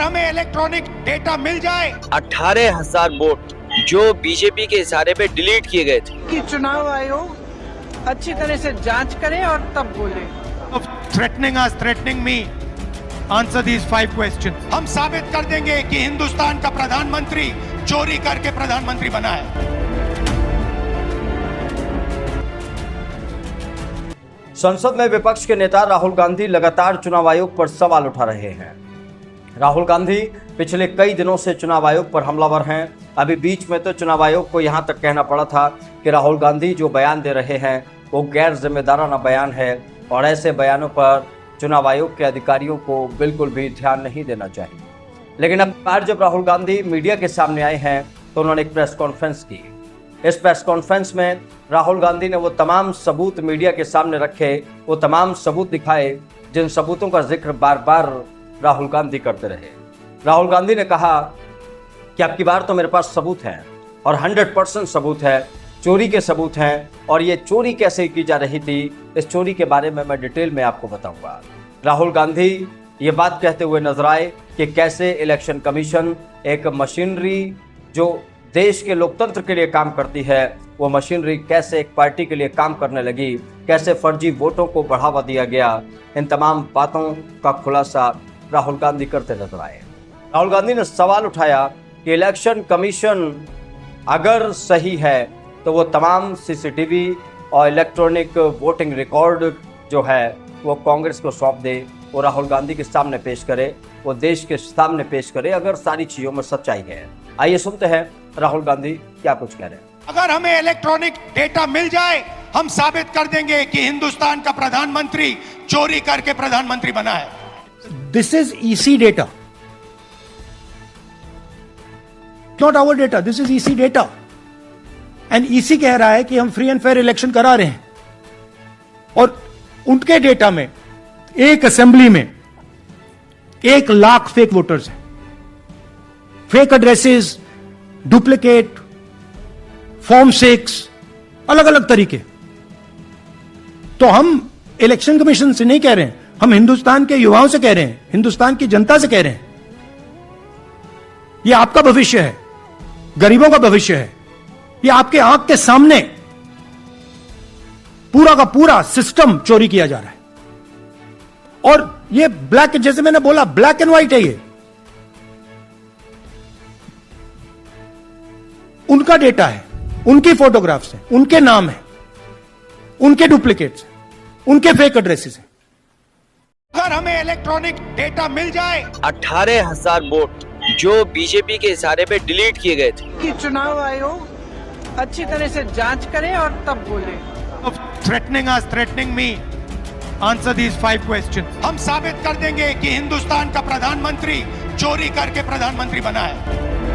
हमें electronic data मिल जाए, 18,000 vote जो बीजेपी के इशारे पे डिलीट किए गए थे कि चुनाव आयोग अच्छी तरह से जांच करे और तब बोले। Threatening me, answer these 5 questions. हम साबित कर देंगे कि हिंदुस्तान का प्रधानमंत्री चोरी करके प्रधानमंत्री बना है। संसद में विपक्ष के नेता राहुल गांधी लगातार चुनाव आयोग पर सवाल उठा रहे हैं। राहुल गांधी पिछले कई दिनों से चुनाव आयोग पर हमलावर हैं। अभी बीच में तो चुनाव आयोग को यहां तक कहना पड़ा था कि राहुल गांधी जो बयान दे रहे हैं वो गैर जिम्मेदाराना बयान है और ऐसे बयानों पर चुनाव आयोग के अधिकारियों को बिल्कुल भी ध्यान नहीं देना चाहिए। लेकिन अब आज जब राहुल गांधी मीडिया के सामने आए हैं तो उन्होंने एक प्रेस कॉन्फ्रेंस की। इस प्रेस कॉन्फ्रेंस में राहुल गांधी ने वो तमाम सबूत मीडिया के सामने रखे, वो तमाम सबूत दिखाए जिन सबूतों का जिक्र बार बार राहुल गांधी करते रहे। राहुल गांधी ने कहा कि अब की बार तो मेरे पास सबूत हैं और 100% सबूत है, चोरी के सबूत हैं और ये चोरी कैसे की जा रही थी इस चोरी के बारे में मैं डिटेल में आपको बताऊंगा। राहुल गांधी ये बात कहते हुए नजर आए कि कैसे इलेक्शन कमीशन एक मशीनरी जो देश के लोकतंत्र के लिए काम करती है, वो मशीनरी कैसे एक पार्टी के लिए काम करने लगी, कैसे फर्जी वोटों को बढ़ावा दिया गया, इन तमाम बातों का खुलासा राहुल गांधी करते नजर आए। राहुल गांधी ने सवाल उठाया कि इलेक्शन कमीशन अगर सही है तो वो तमाम सीसीटीवी और इलेक्ट्रॉनिक वोटिंग रिकॉर्ड जो है वो कांग्रेस को सौंप दे, वो राहुल गांधी के सामने पेश करे, वो देश के सामने पेश करे अगर सारी चीजों में सच्चाई है। आइए सुनते हैं राहुल गांधी क्या कुछ कह रहे हैं। अगर हमें इलेक्ट्रॉनिक डेटा मिल जाए, हम साबित कर देंगे कि हिंदुस्तान का प्रधानमंत्री चोरी करके प्रधानमंत्री बना है। This is EC data, not our data. This is EC data, and EC कह रहा है कि हम फ्री एंड फेयर इलेक्शन करा रहे हैं और उनके डेटा में एक असेंबली में 1 लाख फेक वोटर्स हैं, फेक एड्रेसेस, डुप्लीकेट फॉर्म 6, अलग अलग तरीके। तो हम इलेक्शन कमीशन से नहीं कह रहे हैं, हम हिंदुस्तान के युवाओं से कह रहे हैं, हिंदुस्तान की जनता से कह रहे हैं, यह आपका भविष्य है, गरीबों का भविष्य है, यह आपके आंख के सामने पूरा का पूरा सिस्टम चोरी किया जा रहा है। और ये ब्लैक, जैसे मैंने बोला, ब्लैक एंड व्हाइट है। ये उनका डेटा है, उनकी फोटोग्राफ्स हैं, उनके नाम है, उनके डुप्लीकेट्स हैं, उनके फेक एड्रेसेस हैं। अगर हमें इलेक्ट्रॉनिक डेटा मिल जाए, 18,000 वोट जो बीजेपी के इशारे पे डिलीट किए गए थे कि चुनाव आयोग अच्छी तरह से जांच करे और तब बोले। Threatening me, answer these 5 questions. हम साबित कर देंगे कि हिंदुस्तान का प्रधानमंत्री चोरी करके प्रधानमंत्री बना है।